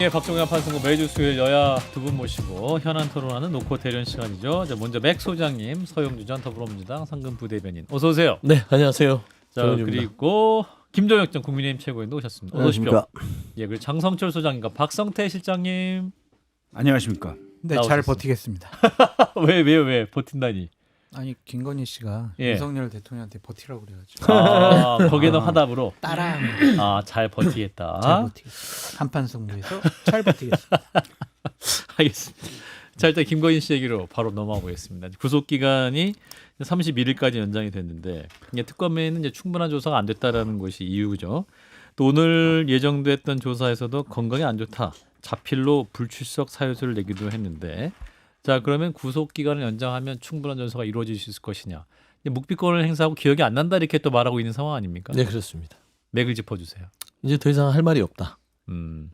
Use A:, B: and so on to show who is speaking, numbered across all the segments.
A: 예, 박종현 판승고 매주 수요일 여야 두 분 모시고 현안 토론하는 노코 대련 시간이죠. 자, 먼저 맥 소장님, 서영주 전 더불어민주당 상근 부대변인 어서 오세요.
B: 네, 안녕하세요.
A: 자,
B: 정은입니다.
A: 그리고 김종혁 전 국민의힘 최고위원도 오셨습니다. 어서 오십시오.
C: 안녕하십니까.
A: 예, 그리고 장성철 소장님과 박성태 실장님.
C: 안녕하십니까.
D: 네,
A: 나오셨습니다.
D: 잘 버티겠습니다.
A: 왜 버틴다니?
D: 아니 김건희 씨가
A: 예.
D: 윤석열 대통령한테 버티라고 그래가지고
A: 거기는 화답으로
D: 따라하면
A: 잘 버티겠다.
D: 잘 버티겠습니다. 한판 승부에서 잘 버티겠습니다.
A: 알겠습니다. 자, 일단 김건희 씨 얘기로 바로 넘어가 보겠습니다. 구속 기간이 31일까지 연장이 됐는데 이게 특검에는 이제 충분한 조사가 안 됐다라는 것이 이유죠. 또 오늘 예정됐던 조사에서도 건강이 안 좋다. 자필로 불출석 사유서를 내기도 했는데, 자 그러면 구속 기간을 연장하면 충분한 조사가 이루어질 수 있을 것이냐? 묵비권을 행사하고 기억이 안 난다 이렇게 또 말하고 있는 상황 아닙니까?
B: 네, 그렇습니다.
A: 맥을 짚어주세요.
B: 이제 더 이상 할 말이 없다.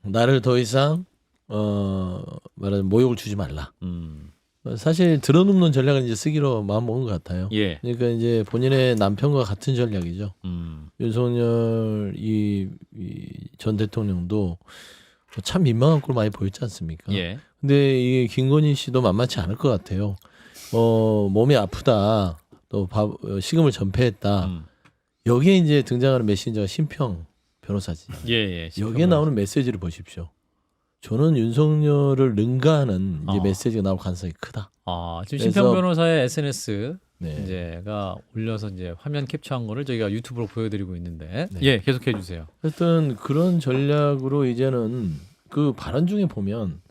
B: 나를 더 이상 말하자면 모욕을 주지 말라. 사실 들어눕는 전략을 이제 쓰기로 마음 먹은 것 같아요.
A: 예.
B: 그러니까 이제 본인의 남편과 같은 전략이죠. 윤석열 전 대통령도 참 민망한 꼴 많이 보였지 않습니까?
A: 예.
B: 근데 이게 김건희 씨도 만만치 않을 것 같아요. 몸이 아프다, 또 식음을 전폐했다. 여기에 이제 등장하는 메신저가 심평 변호사지.
A: 예.
B: 여기에 나오는 메시지를 보십시오. 저는 윤석열을 능가하는 이제
A: 아.
B: 메시지가 나올 가능성이 크다.
A: 지금
B: 그래서-
A: 심평 변호사의 SNS
B: 네.
A: 이제가 올려서 이제 화면 캡처한 거를 저희가 유튜브로 보여드리고 있는데,
B: 네.
A: 예, 계속해 주세요.
B: 하여튼 그런 전략으로 이제는 그 발언 중에 보면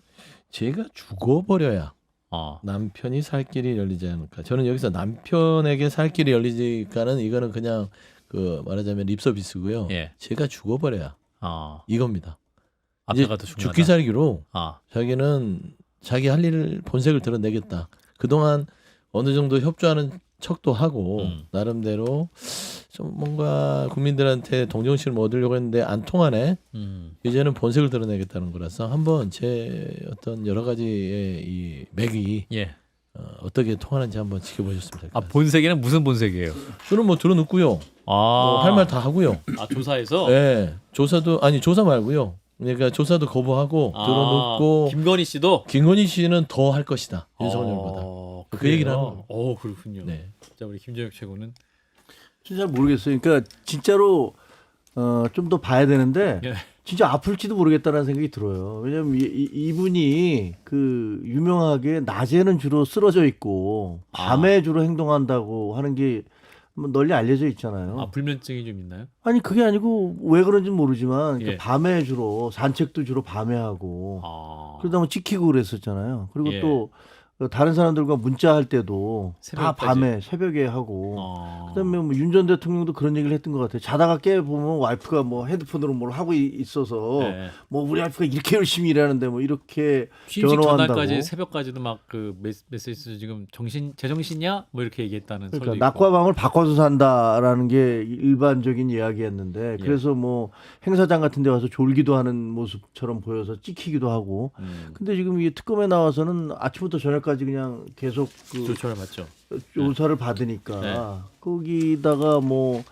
B: 제가 죽어버려야 남편이 살 길이 열리지 않을까. 저는 여기서 남편에게 살 길이 열리지까는 이거는 그냥 그 말하자면 립서비스고요.
A: 예.
B: 제가 죽어버려야 이겁니다.
A: 앞에가 더
B: 이제
A: 중요하다.
B: 죽기 살기로
A: 아,
B: 자기는 자기 할 일 본색을 드러내겠다. 그동안 어느 정도 협조하는 척도 하고 나름대로 좀 뭔가 국민들한테 동정심을 얻으려고 했는데 안 통하네. 이제는 본색을 드러내겠다는 거라서 한번 제 어떤 여러 가지의 이 맥이
A: 예.
B: 어떻게 통하는지 한번 지켜보셨으면 될 것 같아요.
A: 본색에는 무슨 본색이에요?
B: 저는 뭐 들어눕고요. 할 말 다 하고요.
A: 조사에서.
B: 네, 조사도 아니 조사 말고요. 그러니까 조사도 거부하고 들어눕고
A: 김건희 씨도
B: 김건희 씨는 더 할 것이다. 윤석열보다. 그 얘기를 하는 거예요.
A: 그렇군요.
B: 네.
A: 자, 우리 김정혁 최고는
C: 진짜 모르겠어요. 그러니까 진짜로 좀 더 봐야 되는데
A: 예.
C: 진짜 아플지도 모르겠다는 생각이 들어요. 왜냐면 이분이 그 유명하게 낮에는 주로 쓰러져 있고 밤에 주로 행동한다고 하는 게 뭐 널리 알려져 있잖아요.
A: 불면증이 좀 있나요?
C: 아니 그게 아니고 왜 그런지는 모르지만
A: 예.
C: 밤에 주로 산책도 주로 밤에 하고 그러다 보면 찍히고 그랬었잖아요. 그리고
A: 예.
C: 또 다른 사람들과 문자할 때도 다
A: 새벽까지?
C: 밤에 새벽에 하고 그다음에 뭐 윤 전 대통령도 그런 얘기를 했던 것 같아요. 자다가 깨 보면 와이프가 뭐 헤드폰으로 뭘 하고 있어서
A: 네.
C: 뭐 우리 와이프가 이렇게 열심히 일하는데 뭐 이렇게
A: 취임식
C: 변호한다고.
A: 전날까지 새벽까지도 막 그 메시지 지금 제정신이야? 뭐 이렇게 얘기했다는 설도
C: 그러니까
A: 있고.
C: 낮과 밤을 바꿔서 산다라는 게 일반적인 이야기였는데
A: 예.
C: 그래서 뭐 행사장 같은 데 와서 졸기도 하는 모습처럼 보여서 찍히기도 하고 근데 지금 이 특검에 나와서는 아침부터 저녁까지 그냥 계속 그
A: 조처를 맞죠.
C: 조사를 받으니까
A: 네.
C: 거기다가 뭐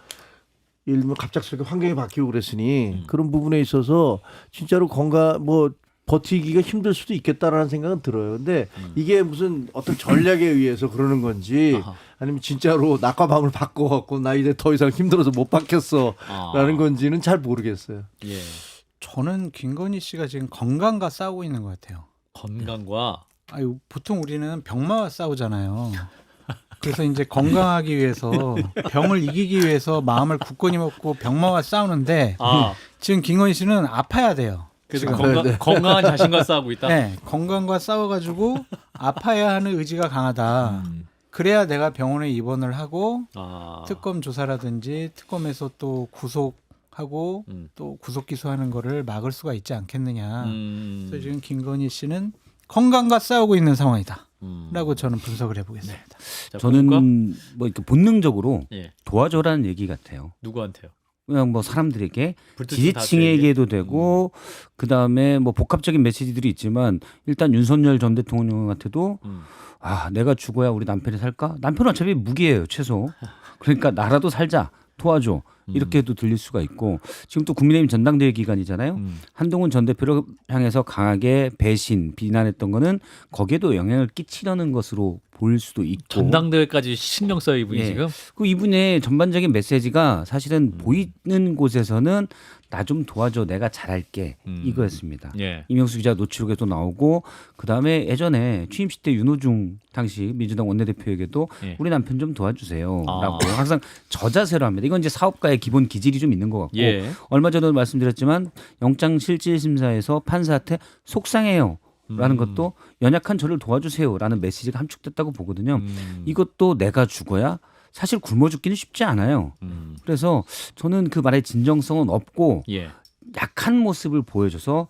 C: 예를 들면 갑작스럽게 환경이 바뀌고 그랬으니 그런 부분에 있어서 진짜로 건강 뭐 버티기가 힘들 수도 있겠다라는 생각은 들어요. 근데 이게 무슨 어떤 전략에 의해서 그러는 건지 아니면 진짜로 낮과 밤을 바꿔갖고 나 이제 더 이상 힘들어서 못 받겠어라는 건지는 잘 모르겠어요.
A: 예.
D: 저는 김건희 씨가 지금 건강과 싸우고 있는 것 같아요.
A: 건강과
D: 아유, 보통 우리는 병마와 싸우잖아요. 그래서 이제 건강하기 위해서 병을 이기기 위해서 마음을 굳건히 먹고 병마와 싸우는데 지금 김건희 씨는 아파야 돼요.
A: 그래서
D: 지금.
A: 건강한 자신과 싸우고 있다.
D: 네, 건강과 싸워가지고 아파야 하는 의지가 강하다. 그래야 내가 병원에 입원을 하고 특검 조사라든지 특검에서 또 구속하고 또 구속 기소하는 거를 막을 수가 있지 않겠느냐. 그래서 지금 김건희 씨는 건강과 싸우고 있는 상황이다라고 저는 분석을 해보겠습니다.
A: 자,
E: 저는
A: 그러니까?
E: 뭐 이렇게 본능적으로
A: 예.
E: 도와줘라는 얘기 같아요.
A: 누구한테요?
E: 그냥 뭐 사람들에게
A: 불특히
E: 지지층에게도 되고 그 다음에 뭐 복합적인 메시지들이 있지만 일단 윤석열 전 대통령한테도 내가 죽어야 우리 남편이 살까? 남편은 어차피 무기예요 최소. 그러니까 나라도 살자. 도와줘. 이렇게도 들릴 수가 있고 지금 또 국민의힘 전당대회 기간이잖아요. 한동훈 전 대표를 향해서 강하게 배신, 비난했던 거는 거기에도 영향을 끼치려는 것으로 보일 수도 있고
A: 전당대회까지 신경 써요 이분이
E: 예.
A: 지금.
E: 그 이분의 전반적인 메시지가 사실은 보이는 곳에서는 나 좀 도와줘 내가 잘할게 이거였습니다.
A: 예.
E: 이명수 기자 노출록에도 나오고 그다음에 예전에 취임식 때 윤호중 당시 민주당 원내대표에게도
A: 예.
E: 우리 남편 좀 도와주세요라고
A: 아.
E: 항상 저자세로 합니다. 이건 이제 사업가의 기본 기질이 좀 있는 것 같고
A: 예.
E: 얼마 전에도 말씀드렸지만 영장실질심사에서 판사한테 속상해요. 라는 것도 연약한 저를 도와주세요라는 메시지가 함축됐다고 보거든요. 이것도 내가 죽어야 사실 굶어 죽기는 쉽지 않아요. 그래서 저는 그 말의 진정성은 없고
A: 예.
E: 약한 모습을 보여줘서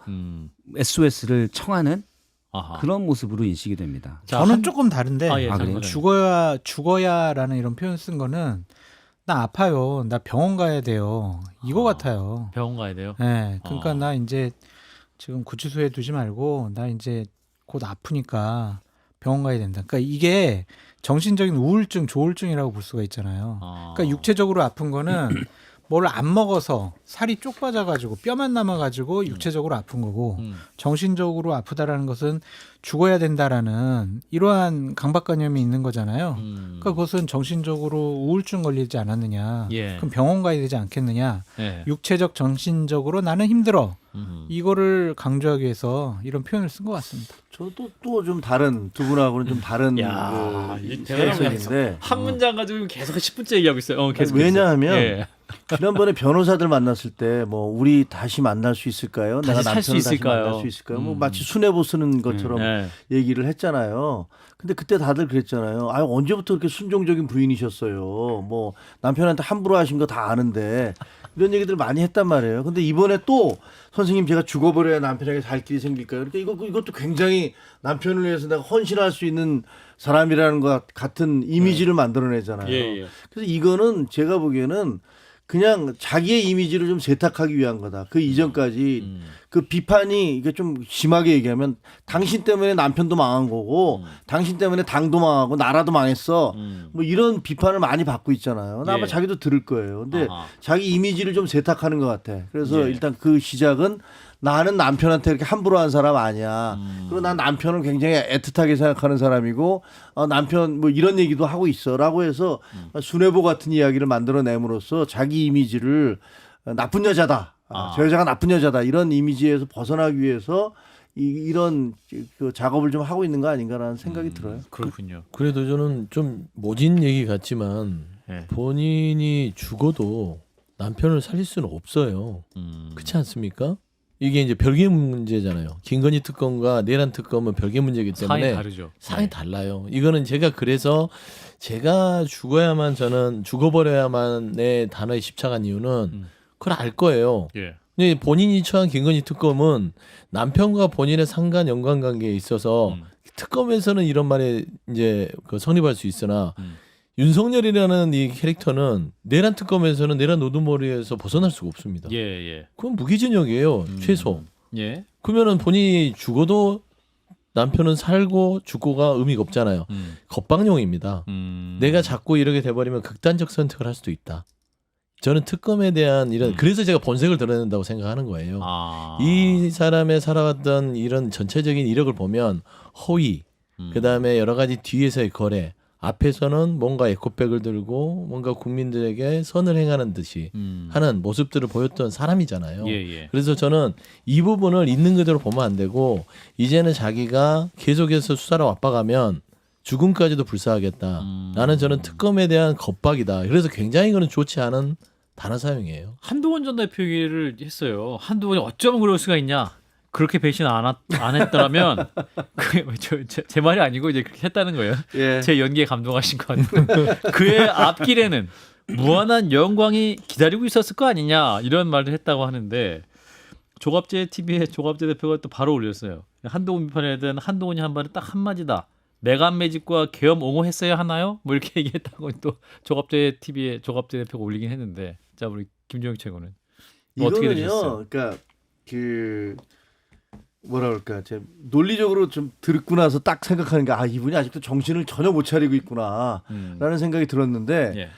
E: SOS를 청하는
A: 아하.
E: 그런 모습으로 인식이 됩니다.
A: 자,
D: 저는 조금 다른데
A: 아, 예,
E: 아, 그래요?
D: 죽어야라는 이런 표현 쓴 거는 나 아파요. 나 병원 가야 돼요. 이거 같아요.
A: 병원 가야 돼요.
D: 네, 그러니까
A: 아.
D: 나 이제 지금 구치소에 두지 말고 나 이제 곧 아프니까 병원 가야 된다. 그러니까 이게 정신적인 우울증, 조울증이라고 볼 수가 있잖아요. 그러니까 육체적으로 아픈 거는 뭘 안 먹어서 살이 쪽 빠져가지고 뼈만 남아가지고 육체적으로 아픈 거고 정신적으로 아프다라는 것은 죽어야 된다라는 이러한 강박관념이 있는 거잖아요. 그러니까 그것은 정신적으로 우울증 걸리지 않았느냐.
A: 예.
D: 그럼 병원 가야 되지 않겠느냐.
A: 예.
D: 육체적, 정신적으로 나는 힘들어. 이거를 강조하기 위해서 이런 표현을 쓴 것 같습니다.
C: 저도 또 좀 다른 두 분하고는 좀 다른
A: 야, 이
C: 그
A: 대단한
C: 해석인데
A: 한 문장 가지고 계속 10분째 얘기하고 있어요. 계속
C: 왜냐하면
A: 예.
C: 지난번에 변호사들 만났을 때 뭐 우리 다시 만날 수 있을까요?
A: 다시
C: 내가
A: 살수
C: 남편을 다시
A: 있을까요?
C: 만날 수 있을까요? 뭐 마치 수뇌보 쓰는 것처럼
A: 예.
C: 얘기를 했잖아요. 근데 그때 다들 그랬잖아요. 아, 언제부터 그렇게 순종적인 부인이셨어요? 뭐 남편한테 함부로 하신 거 다 아는데 이런 얘기들 많이 했단 말이에요. 근데 이번에 또 선생님 제가 죽어버려야 남편에게 살 길이 생길까요? 그러니까 이것도 굉장히 남편을 위해서 내가 헌신할 수 있는 사람이라는 것 같은 이미지를 만들어내잖아요.
A: 예, 예.
C: 그래서 이거는 제가 보기에는 그냥 자기의 이미지를 좀 세탁하기 위한 거다. 그 이전까지 그 비판이 이게 좀 심하게 얘기하면 당신 때문에 남편도 망한 거고 당신 때문에 당도 망하고 나라도 망했어. 뭐 이런 비판을 많이 받고 있잖아요. 근데 아마
A: 예.
C: 자기도 들을 거예요. 근데
A: 아하.
C: 자기 이미지를 좀 세탁하는 것 같아. 그래서
A: 예.
C: 일단 그 시작은 나는 남편한테 이렇게 함부로 한 사람 아니야. 그리고 난 남편을 굉장히 애틋하게 생각하는 사람이고 남편 뭐 이런 얘기도 하고 있어라고 해서 수뇌보 같은 이야기를 만들어냄으로써 자기 이미지를 나쁜 여자다. 저 여자가 나쁜 여자다. 이런 이미지에서 벗어나기 위해서 이런 그 작업을 좀 하고 있는 거 아닌가라는 생각이 들어요.
A: 그렇군요.
B: 그래도 저는 좀 모진 얘기 같지만
A: 예.
B: 본인이 죽어도 남편을 살릴 수는 없어요. 그렇지 않습니까? 이게 이제 별개 문제잖아요. 김건희 특검과 내란 특검은 별개 문제이기 때문에
A: 사이 다르죠.
B: 상이
A: 네.
B: 달라요. 이거는 제가 그래서 제가 죽어야만 저는 죽어버려야만의 단어에 집착한 이유는 그걸 알 거예요.
A: 예.
B: 근데 본인이 처한 김건희 특검은 남편과 본인의 상관 연관관계에 있어서 특검에서는 이런 말에 이제 그 성립할 수 있으나 윤석열이라는 이 캐릭터는 내란 특검에서는 내란 노드머리에서 벗어날 수가 없습니다.
A: 예, 예.
B: 그건 무기징역이에요. 최소.
A: 예.
B: 그러면은 본인이 죽어도 남편은 살고 죽고가 의미가 없잖아요. 겁방용입니다. 내가 자꾸 이렇게 돼버리면 극단적 선택을 할 수도 있다. 저는 특검에 대한 이런 그래서 제가 본색을 드러낸다고 생각하는 거예요.
A: 아.
B: 이 사람의 살아왔던 이런 전체적인 이력을 보면 허위, 그다음에 여러 가지 뒤에서의 거래, 앞에서는 뭔가 에코백을 들고 뭔가 국민들에게 선을 행하는 듯이 하는 모습들을 보였던 사람이잖아요.
A: 예, 예.
B: 그래서 저는 이 부분을 있는 그대로 보면 안 되고 이제는 자기가 계속해서 수사를 압박하면 죽음까지도 불사하겠다. 나는 저는 특검에 대한 겁박이다. 그래서 굉장히 이거는 좋지 않은 단어 사용이에요.
A: 한동훈 전 대표 얘기를 했어요. 한동훈이 어쩌면 그럴 수가 있냐. 그렇게 배신 안 했더라면 제 말이 아니고 이제 그렇게 했다는 거예요.
C: 예.
A: 제 연기에 감동하신 것 같아요. 그의 앞길에는 무한한 영광이 기다리고 있었을 거 아니냐 이런 말을 했다고 하는데 조갑재 TV에 조갑재 대표가 또 바로 올렸어요. 한동훈 비판에 대한 한동훈이 한 말은 딱 한마디다. 매간 매직과 계엄 옹호했어야 하나요? 뭐 이렇게 얘기했다고 또 조갑재 TV에 조갑재 대표가 올리긴 했는데 자 우리 김종혁 최고는 어떻게
C: 이거는요.
A: 되셨어요?
C: 그러니까 그 뭐라 그럴까, 제 논리적으로 좀 듣고 나서 딱 생각하는 게 이분이 아직도 정신을 전혀 못 차리고 있구나라는 생각이 들었는데
A: 예.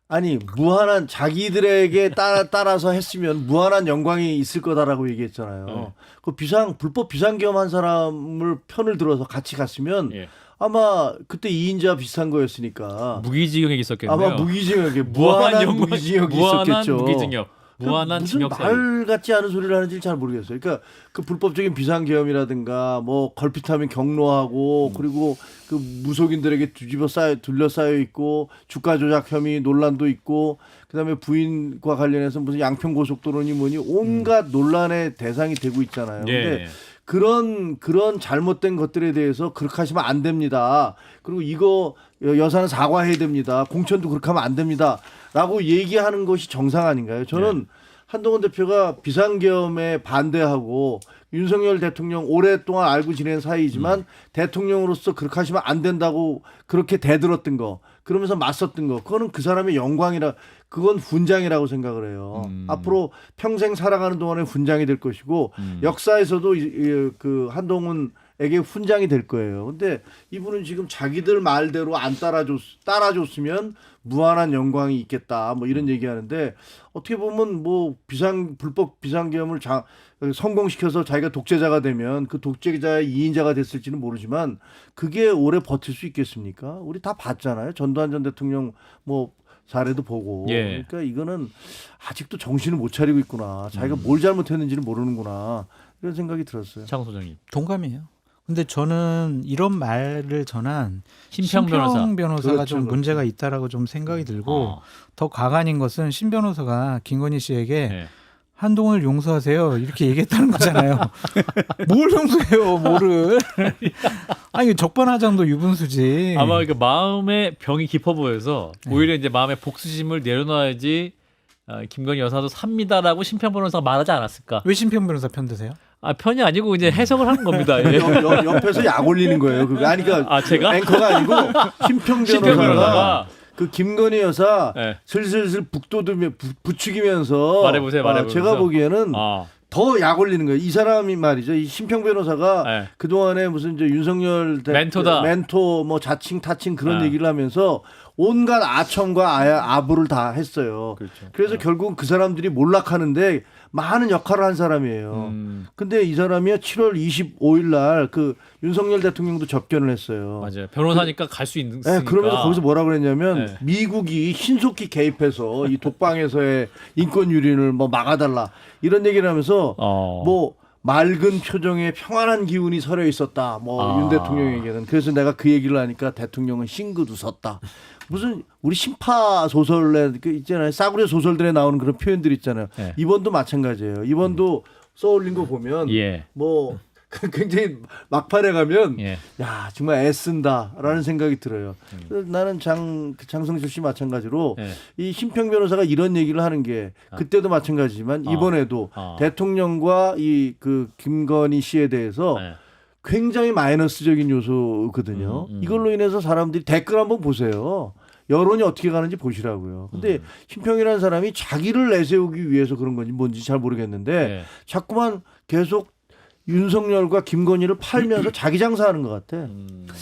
C: 아니 무한한 자기들에게 따라서 했으면 무한한 영광이 있을 거다라고 얘기했잖아요. 그 불법 비상계엄한 사람을 편을 들어서 같이 갔으면
A: 예.
C: 아마 그때 2인자 비슷한 거였으니까
A: 무기징역이 있었겠네요.
C: 아마 무기징역에 무한한 무기징역이 있었겠죠.
A: 무기징역. 무한한
C: 무슨
A: 징역 사유.
C: 말 같지 않은 소리를 하는지 잘 모르겠어요. 그러니까 그 불법적인 비상계엄이라든가 뭐 걸핏하면 경로하고 그리고 그 무속인들에게 둘러싸여 있고 주가 조작 혐의 논란도 있고 그다음에 부인과 관련해서 무슨 양평고속도로니 뭐니 온갖 논란의 대상이 되고 있잖아요. 근데
A: 예.
C: 그런 잘못된 것들에 대해서 그렇게 하시면 안 됩니다. 그리고 이거 여사는 사과해야 됩니다. 공천도 그렇게 하면 안 됩니다. 라고 얘기하는 것이 정상 아닌가요? 저는 한동훈 대표가 비상계엄에 반대하고 윤석열 대통령 오랫동안 알고 지낸 사이지만 대통령으로서 그렇게 하시면 안 된다고 그렇게 대들었던 거 그러면서 맞섰던 거 그거는 그 사람의 영광이라 그건 훈장이라고 생각을 해요. 앞으로 평생 살아가는 동안에 훈장이 될 것이고 역사에서도 그 한동훈에게 훈장이 될 거예요. 근데 이분은 지금 자기들 말대로 안 따라줬으면 무한한 영광이 있겠다. 뭐 이런 얘기하는데 어떻게 보면 뭐 불법 비상계엄을 성공시켜서 자기가 독재자가 되면 그 독재자의 2인자가 됐을지는 모르지만 그게 오래 버틸 수 있겠습니까? 우리 다 봤잖아요. 전두환 전 대통령 뭐 사례도 보고.
A: 예.
C: 그러니까 이거는 아직도 정신을 못 차리고 있구나. 자기가 뭘 잘못했는지는 모르는구나. 이런 생각이 들었어요.
A: 장 소장님.
D: 동감이에요. 근데 저는 이런 말을 전한
A: 심평 변호사.
D: 가
C: 그렇죠,
D: 좀
C: 그렇죠.
D: 문제가 있다라고 좀 생각이 들고
A: 아.
D: 더 가관인 것은 신 변호사가 김건희 씨에게
A: 네.
D: 한동훈을 용서하세요 이렇게 얘기했다는 거잖아요. 뭘 용서해요, 뭐를? 아니 적반하장도 유분수지.
A: 아마 그 마음의 병이 깊어 보여서 오히려 이제 마음의 복수심을 내려놔야지 김건희 여사도 삽니다라고 심평 변호사가 말하지 않았을까?
D: 왜 신평 변호사 편드세요?
A: 아 편이 아니고 이제 해석을 하는 겁니다. 예.
C: 옆에서 약 올리는 거예요. 그거. 아니, 그러니까
A: 아 제가
C: 앵커가 아니고 심평
A: 심평
C: 변호사가
A: 변호사가
C: 그 김건희 여사
A: 네.
C: 슬슬 부추기면서
A: 말해보세요.
C: 제가 보기에는
A: 아,
C: 더 약 올리는 거예요. 이 사람이 말이죠. 이 심평 변호사가
A: 네.
C: 그동안에 무슨 이제 윤석열
A: 멘토다.
C: 멘토 뭐 자칭 타칭 그런
A: 네.
C: 얘기를 하면서 온갖 아첨과 아부를 다 했어요.
A: 그렇죠.
C: 그래서 결국은 그 사람들이 몰락하는데 많은 역할을 한 사람이에요. 근데 이 사람이 7월 25일 날 그 윤석열 대통령도 접견을 했어요.
A: 맞아요. 변호사니까 갈 수 있는.
C: 네, 그러면서 거기서 뭐라 그랬냐면
A: 네.
C: 미국이 신속히 개입해서 이 독방에서의 인권 유린을 뭐 막아달라 이런 얘기를 하면서 뭐 맑은 표정에 평안한 기운이 서려 있었다. 뭐 윤 대통령에게는. 그래서 내가 그 얘기를 하니까 대통령은 싱긋 웃었다. 무슨 우리 신파 소설에 그 있잖아요. 싸구려 소설들에 나오는 그런 표현들 있잖아요.
A: 네.
C: 이번도 마찬가지예요. 이번도 써올린 거 보면
A: 예.
C: 뭐 굉장히 막판에 가면
A: 예.
C: 야 정말 애쓴다라는 생각이 들어요. 그래서 나는 장성철 씨 마찬가지로
A: 예.
C: 이 심평 변호사가 이런 얘기를 하는 게 그때도 마찬가지지만 이번에도 대통령과 이 그 김건희 씨에 대해서
A: 네.
C: 굉장히 마이너스적인 요소거든요. 이걸로 인해서 사람들이 댓글 한번 보세요. 여론이 어떻게 가는지 보시라고요. 근데 심평이라는 사람이 자기를 내세우기 위해서 그런 건지 뭔지 잘 모르겠는데
A: 예.
C: 자꾸만 계속 윤석열과 김건희를 팔면서 자기 장사하는 것 같아.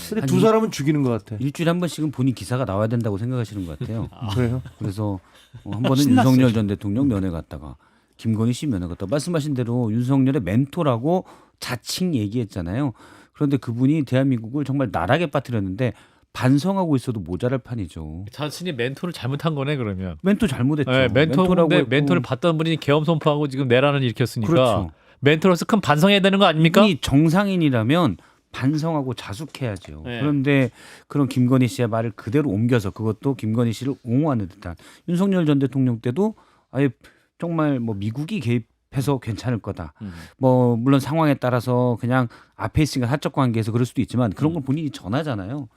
C: 근데 두 사람은 죽이는 것 같아.
E: 일주일에 한 번씩은 본인 기사가 나와야 된다고 생각하시는 것 같아요.
C: 그래요?
E: 그래서 한 번은
D: 신났어요,
E: 윤석열 전 대통령 면회 갔다가 김건희 씨 면회 갔다가 말씀하신 대로 윤석열의 멘토라고 자칭 얘기했잖아요. 그런데 그분이 대한민국을 정말 나락에 빠뜨렸는데 반성하고 있어도 모자랄 판이죠.
A: 자신이 멘토를 잘못한 거네 그러면.
E: 멘토 잘못했죠.
A: 네, 멘토인데
E: 했고.
A: 멘토를 받던 분이 계엄 선포하고 지금 내란을 일으켰으니까
E: 그렇죠.
A: 멘토로서 큰 반성해야 되는 거 아닙니까?
E: 이분이 정상인이라면 반성하고 자숙해야죠.
A: 네.
E: 그런데 그런 김건희 씨의 말을 그대로 옮겨서 그것도 김건희 씨를 옹호하는 듯한 윤석열 전 대통령 때도 아예 정말 뭐 미국이 개입해서 괜찮을 거다. 뭐 물론 상황에 따라서 그냥 앞에 있으니까 사적 관계에서 그럴 수도 있지만 그런 걸 본인이 전하잖아요.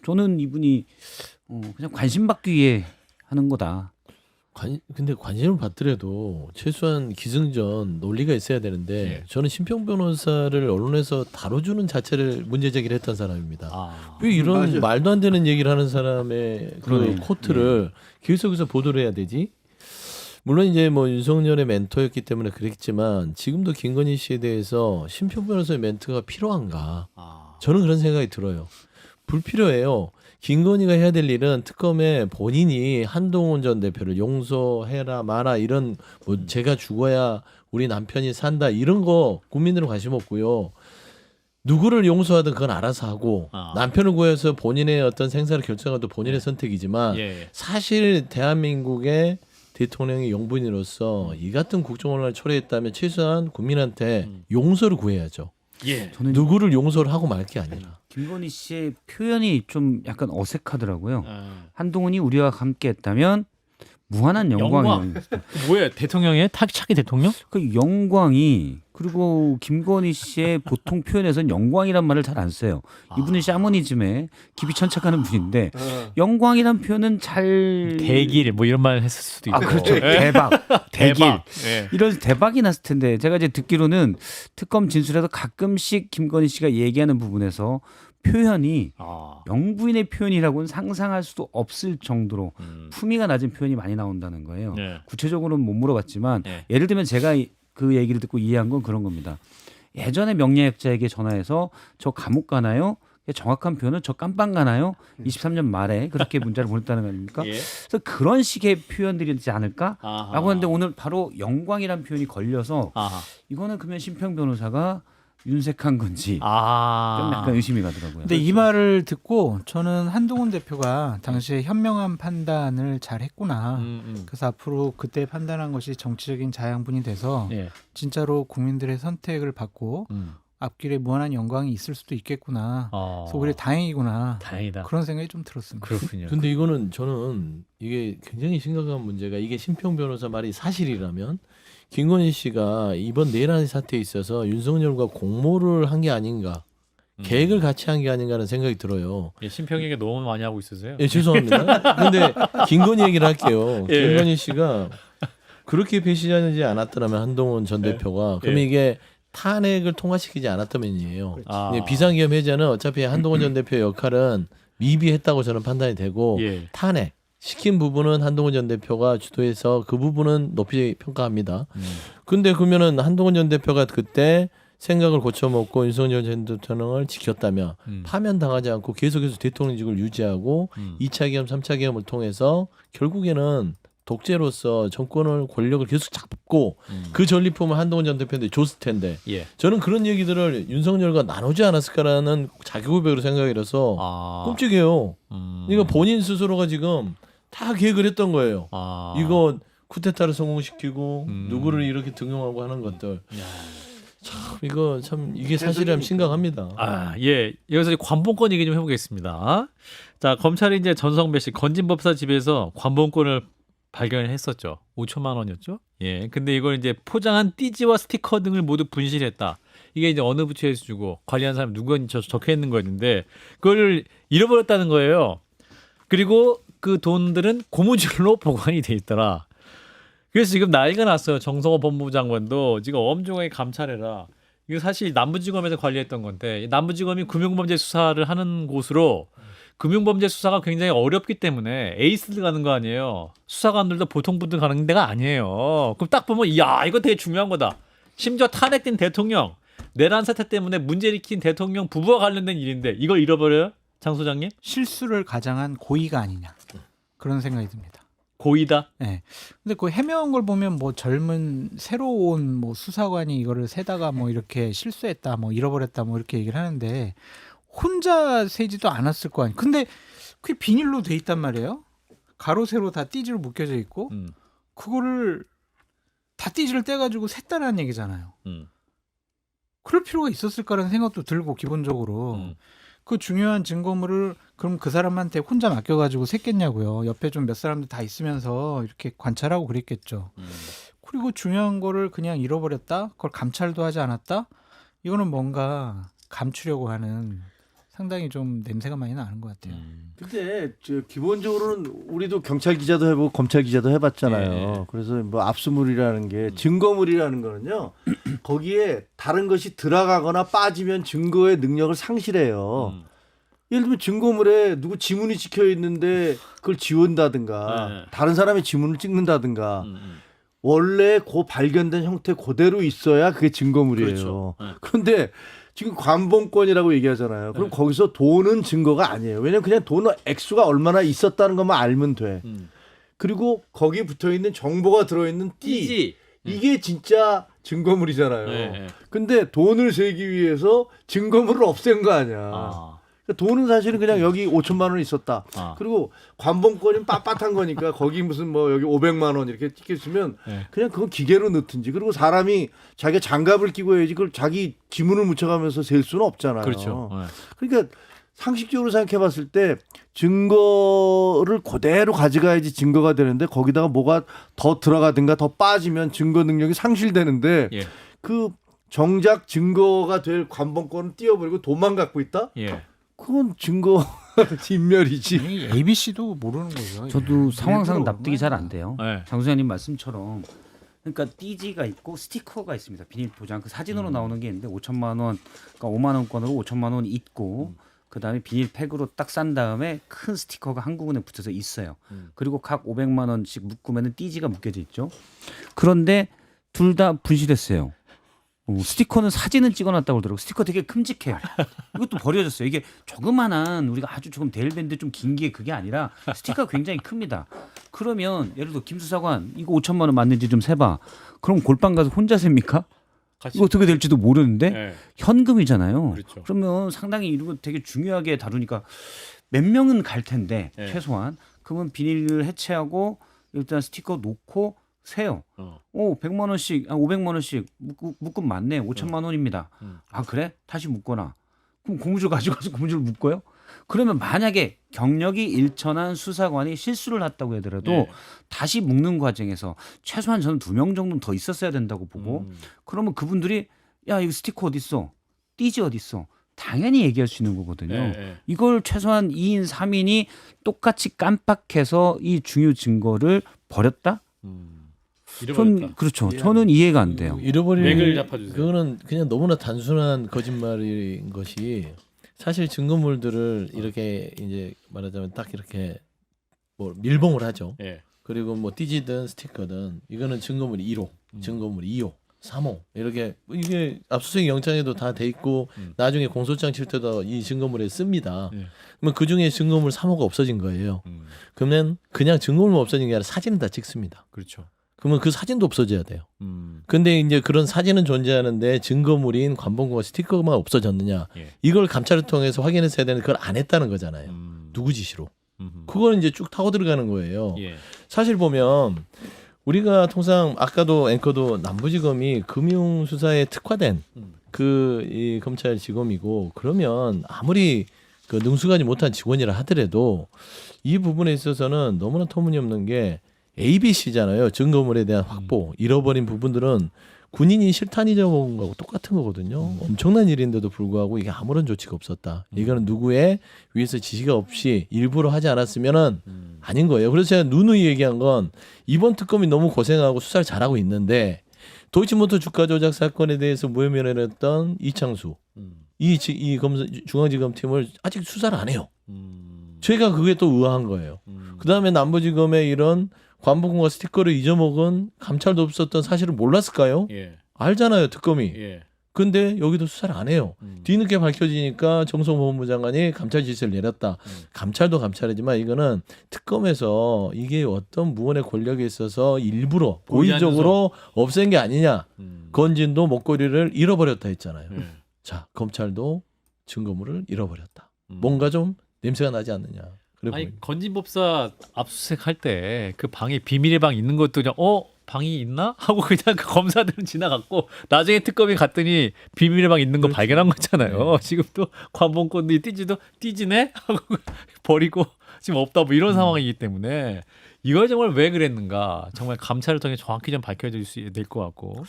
E: 저는 이분이 그냥 관심 받기 위해 하는 거다.
B: 근데 관심을 받더라도 최소한 기승전 논리가 있어야 되는데
A: 예.
B: 저는 심평 변호사를 언론에서 다뤄주는 자체를 문제 제기를 했던 사람입니다.
A: 아.
B: 왜 이런
C: 맞아요.
B: 말도 안 되는 얘기를 하는 사람의
E: 그러네.
B: 그 코트를 계속해서 보도를 해야 되지? 물론 이제 뭐 윤석열의 멘토였기 때문에 그랬지만 지금도 김건희 씨에 대해서 심평 변호사의 멘토가 필요한가?
A: 아.
B: 저는 그런 생각이 들어요. 불필요해요. 김건희가 해야 될 일은 특검에 본인이 한동훈 전 대표를 용서해라 마라 이런 뭐 제가 죽어야 우리 남편이 산다 이런 거 국민들은 관심 없고요. 누구를 용서하든 그건 알아서 하고 남편을 구해서 본인의 어떤 생사를 결정하도 본인의 선택이지만
A: 예.
B: 사실 대한민국의 대통령의 영분이로서 이 같은 국정원을 초래했다면 최소한 국민한테 용서를 구해야죠.
A: 예.
E: 저는
B: 누구를 용서를 하고 말 게 아니라.
E: 김건희 씨의 표현이 좀 약간 어색하더라고요.
A: 아.
E: 한동훈이 우리와 함께했다면 무한한
A: 영광.
E: 영광이
A: 뭐야 대통령의 차기 대통령?
E: 그 영광이 그리고 김건희 씨의 보통 표현에서는 영광이란 말을 잘 안 써요. 이분은 샤머니즘에 깊이 천착하는 분인데 영광이란 표현은 잘
A: 대길 뭐 이런 말 했을 수도 있고.
E: 그렇죠.
A: 예.
E: 대박, 대길.
A: 대박. 예.
E: 이런 대박이 났을 텐데 제가 이제 듣기로는 특검 진술에서 가끔씩 김건희 씨가 얘기하는 부분에서 표현이 영부인의 표현이라고는 상상할 수도 없을 정도로 품위가 낮은 표현이 많이 나온다는 거예요.
A: 네.
E: 구체적으로는 못 물어봤지만
A: 네.
E: 예를 들면 제가 그 얘기를 듣고 이해한 건 그런 겁니다. 예전에 명예학자에게 전화해서 저 감옥 가나요? 정확한 표현은 저 깜빵 가나요? 23년 말에 그렇게 문자를 보냈다는 거 아닙니까?
A: 예.
E: 그래서 그런 식의 표현들이지 않을까라고
A: 아하.
E: 하는데 오늘 바로 영광이란 표현이 걸려서
A: 아하.
E: 이거는 그러면 심평 변호사가 윤색한 건지
A: 아.
E: 좀 약간 의심이 가더라고요.
D: 근데 이 말을 듣고 저는 한동훈 대표가 당시에 현명한 판단을 잘 했구나. 그래서 앞으로 그때 판단한 것이 정치적인 자양분이 돼서
A: 예.
D: 진짜로 국민들의 선택을 받고 앞길에 무한한 영광이 있을 수도 있겠구나. 그래서 오히려 다행이구나.
A: 다행이다.
D: 그런 생각이 좀 들었습니다.
A: 그렇군요.
B: 근데 이거는 저는 이게 굉장히 심각한 문제가 이게 심평 변호사 말이 사실이라면 김건희 씨가 이번 내란 사태에 있어서 윤석열과 공모를 한 게 아닌가 계획을 같이 한 게 아닌가라는 생각이 들어요.
A: 예, 심평 얘기 너무 많이 하고 있으세요.
B: 예, 죄송합니다. 근데 김건희 얘기를 할게요.
A: 예.
B: 김건희 씨가 그렇게 배신하지 않았더라면 한동훈 전 대표가 그러면
A: 예.
B: 이게 탄핵을 통과시키지 않았다면이에요.
A: 아.
B: 예, 비상계엄 해제는 어차피 한동훈 전 대표의 역할은 미비했다고 저는 판단이 되고
A: 예.
B: 탄핵 시킨 부분은 한동훈 전 대표가 주도해서 그 부분은 높이 평가합니다. 근데 그러면은 한동훈 전 대표가 그때 생각을 고쳐먹고 윤석열 전 대통령을 지켰다면 파면당하지 않고 계속해서 대통령직을 유지하고 2차 계엄, 3차 계엄을 통해서 결국에는 독재로서 정권을 권력을 계속 잡고 그 전리품을 한동훈 전 대표한테 줬을 텐데
A: 예.
B: 저는 그런 얘기들을 윤석열과 나누지 않았을까라는 자기 고백으로 생각이 들어서
A: 아.
B: 끔찍해요. 그러니까 본인 스스로가 지금 다 계획을 했던 거예요.
A: 아.
B: 이거 쿠데타를 성공시키고
A: 음.
B: 누구를 이렇게 등용하고 하는 것들.
A: 야.
B: 참 이거 참 이게 사실이라면 심각합니다.
A: 아, 예. 여기서 이제 관본권 얘기 좀 해보겠습니다. 자, 검찰이 이제 전성배 씨 건진법사 집에서 관본권을 발견했었죠. 5천만 원이었죠. 예. 근데 이걸 이제 포장한 띠지와 스티커 등을 모두 분실했다. 이게 이제 어느 부처에서 주고 관리한 사람 누가 적혀 있는 거였는데 그걸 잃어버렸다는 거예요. 그리고 그 돈들은 고무줄로 보관이 돼 있더라. 그래서 지금 난리가 났어요. 정성호 법무부 장관도 지금 엄중하게 감찰해라. 이거 사실 남부지검에서 관리했던 건데 남부지검이 금융범죄 수사를 하는 곳으로 금융범죄 수사가 굉장히 어렵기 때문에 에이스들 가는 거 아니에요. 수사관들도 보통 분들 가는 데가 아니에요. 그럼 딱 보면 야 이거 되게 중요한 거다. 심지어 탄핵된 대통령 내란 사태 때문에 문제 일으킨 대통령 부부와 관련된 일인데 이걸 잃어버려요? 장 소장님?
D: 실수를 가장한 고의가 아니냐 그런 생각이 듭니다.
A: 고의다?
D: 네. 근데 그 해명한 걸 보면 뭐 젊은 새로운 뭐 수사관이 이거를 세다가 뭐 이렇게 실수했다 뭐 잃어버렸다 뭐 이렇게 얘기를 하는데 혼자 세지도 않았을 거 아니에요. 근데 그게 비닐로 돼 있단 말이에요. 가로 세로 다 띠지로 묶여져 있고 그거를 다 띠지를 떼가지고 샜다라는 얘기잖아요. 그럴 필요가 있었을까라는 생각도 들고 기본적으로 그 중요한 증거물을 그럼 그 사람한테 혼자 맡겨가지고 샜겠냐고요. 옆에 좀 몇 사람들 다 있으면서 이렇게 관찰하고 그랬겠죠. 그리고 중요한 거를 그냥 잃어버렸다? 그걸 감찰도 하지 않았다? 이거는 뭔가 감추려고 하는 상당히 좀 냄새가 많이 나는 것 같아요.
C: 근데 저 기본적으로는 우리도 경찰 기자도 해보고 검찰 기자도 해봤잖아요.
A: 예.
C: 그래서 뭐 압수물이라는 게 증거물이라는 거는요. 거기에 다른 것이 들어가거나 빠지면 증거의 능력을 상실해요. 예를 들면 증거물에 누구 지문이 찍혀 있는데 그걸 지운다든가
A: 네.
C: 다른 사람의 지문을 찍는다든가 원래 그 발견된 형태 그대로 있어야 그게 증거물이에요.
A: 그렇죠. 네.
C: 그런데 지금 관봉권이라고 얘기하잖아요. 그럼
A: 네.
C: 거기서 돈은 증거가 아니에요. 왜냐면 그냥 돈 액수가 얼마나 있었다는 것만 알면 돼. 그리고 거기 붙어 있는 정보가 들어 있는 띠. 이게 진짜 증거물이잖아요.
A: 네.
C: 근데 돈을 세기 위해서 증거물을 없앤 거 아니야.
A: 아.
C: 그러니까 돈은 사실은 그냥 여기 5천만 원 있었다.
A: 아.
C: 그리고 관봉권은 빳빳한 거니까 거기 무슨 뭐 여기 500만 원 이렇게 찍혀 있으면
A: 네.
C: 그냥 그건 기계로 넣든지. 그리고 사람이 자기가 장갑을 끼고 해야지 그걸 자기 지문을 묻혀가면서 셀 수는 없잖아요.
A: 그렇죠. 네.
C: 그러니까 상식적으로 생각해 봤을 때 증거를 그대로 가져가야지 증거가 되는데 거기다가 뭐가 더 들어가든가 더 빠지면 증거 능력이 상실되는데
A: 예.
C: 그 정작 증거가 될 관봉권을 띄워버리고 돈만 갖고 있다?
A: 예.
C: 그건 증거 인멸이지.
D: ABC도 모르는 거죠.
E: 저도 상황상
C: 일부러
E: 납득이 잘 안 돼요.
A: 네.
E: 장 소장님 말씀처럼 그러니까 띠지가 있고 스티커가 있습니다. 비닐 포장 그 사진으로 나오는 게 있는데 5천만 원, 그러니까 5만 원권으로 5천만 원 있고 그다음에 비닐 팩으로 딱 싼 다음에 큰 스티커가 한 구간에 붙어서 있어요. 그리고 각 500만 원씩 묶으면은 띠지가 묶여져 있죠. 그런데 둘 다 분실했어요. 스티커는 사진은 찍어놨다고 그러더라고. 스티커 되게 큼직해요. 이것도 버려졌어요. 이게 조그만한 우리가 아주 조금 데일밴드 좀 긴 게 그게 아니라 스티커가 굉장히 큽니다. 그러면 예를 들어 김수사관 이거 5천만 원 맞는지 좀 세봐. 그럼 골방 가서 혼자 셉니까?
A: 같이.
E: 이거 어떻게 될지도 모르는데
A: 네.
E: 현금이잖아요.
A: 그렇죠.
E: 그러면 상당히 이거 되게 중요하게 다루니까 몇 명은 갈 텐데
A: 네.
E: 최소한 그러면 비닐을 해체하고 일단 스티커 놓고 세요. 100만 원씩, 500만 원씩 묶음 맞네. 5천만 원입니다. 아 그래? 다시 묶거나. 그럼 고무줄 가져가서 고무줄 묶어요? 그러면 만약에 경력이 일천한 수사관이 실수를 했다고 하더라도
A: 네.
E: 다시 묶는 과정에서 최소한 저는 2명 정도는 더 있었어야 된다고 보고 그러면 그분들이 야 이거 스티커 어디 있어? 띠지 어디 있어? 당연히 얘기할 수 있는 거거든요.
A: 네.
E: 이걸 최소한 2인 3인이 똑같이 깜빡해서 이 중요 증거를 버렸다?
A: 잃어버렸다.
E: 그렇죠. 저는 이해가 안 돼요.
B: 잃어버린
A: 맥을 잡아주세요.
B: 그거는 그냥 너무나 단순한 거짓말인 것이 사실 증거물들을 이렇게 이제 말하자면 딱 이렇게 뭐 밀봉을 하죠.
A: 예.
B: 그리고 뭐 띠지든 스티커든 이거는 증거물 1호, 증거물 2호, 3호 이렇게 이게 압수수색 영장에도 다 돼 있고 나중에 공소장 칠 때도 이 증거물에 씁니다.
A: 예.
B: 그러면 그 중에 증거물 3호가 없어진 거예요. 그러면 그냥 증거물만 없어진 게 아니라 사진은 다 찍습니다.
A: 그렇죠.
B: 그러면 그 사진도 없어져야 돼요. 근데 이제 그런 사진은 존재하는데 증거물인 관봉과 스티커만 없어졌느냐?
A: 예.
B: 이걸 감찰을 통해서 확인했어야 되는데 그걸 안 했다는 거잖아요. 누구 지시로? 그걸 이제 쭉 타고 들어가는 거예요.
A: 예.
B: 사실 보면 우리가 통상 아까도 앵커도 남부지검이 금융수사에 특화된 그 이 검찰지검이고 그러면 아무리 그 능숙하지 못한 직원이라 하더라도 이 부분에 있어서는 너무나 터무니없는 게 ABC잖아요. 증거물에 대한 확보, 잃어버린 부분들은 군인이 실탄 잊어먹은 거하고 똑같은 거거든요. 엄청난 일인데도 불구하고 이게 아무런 조치가 없었다. 이거는 누구의 위에서 지시가 없이 일부러 하지 않았으면은 아닌 거예요. 그래서 제가 누누이 얘기한 건 이번 특검이 너무 고생하고 수사를 잘하고 있는데 도이치모터 주가 조작 사건에 대해서 무혐의를 했던 이창수 이 중앙지검팀을 아직 수사를 안 해요. 제가 그게 또 의아한 거예요. 그다음에 남부지검의 이런 관봉과 스티커를 잊어먹은 감찰도 없었던 사실을 몰랐을까요?
A: 예.
B: 알잖아요, 특검이.
A: 예.
B: 근데 여기도 수사를 안 해요. 뒤늦게 밝혀지니까 정성보훈부 장관이 감찰 지시를 내렸다. 감찰도 감찰이지만 이거는 특검에서 이게 어떤 무언의 권력에 있어서 일부러 고의적으로 없앤 게 아니냐. 건진도 목걸이를 잃어버렸다 했잖아요.
A: 예.
B: 자, 검찰도 증거물을 잃어버렸다. 뭔가 좀 냄새가 나지 않느냐. 그래
A: 아니
B: 보입니다.
A: 건진법사 압수수색 할 때 그 방에 비밀의 방 있는 것도 그냥 방이 있나 하고 그냥 그 검사들은 지나갔고 나중에 특검이 갔더니 비밀의 방 있는 거
B: 그렇죠.
A: 발견한 거잖아요.
B: 네.
A: 지금 또 관봉권도 띠지도 띠지네 하고 버리고 지금 없다 뭐 이런 상황이기 때문에 이걸 정말 왜 그랬는가 정말 감찰을 통해 정확히 좀 밝혀질 수 될 것 같고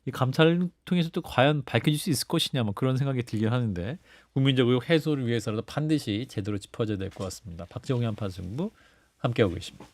A: 이 감찰을 통해서 또 과연 밝혀질 수 있을 것이냐 뭐 그런 생각이 들긴 하는데 국민적 의혹 해소를 위해서라도 반드시 제대로 짚어져야 될 것 같습니다. 박정희 한판 승부 함께하고 계십니다.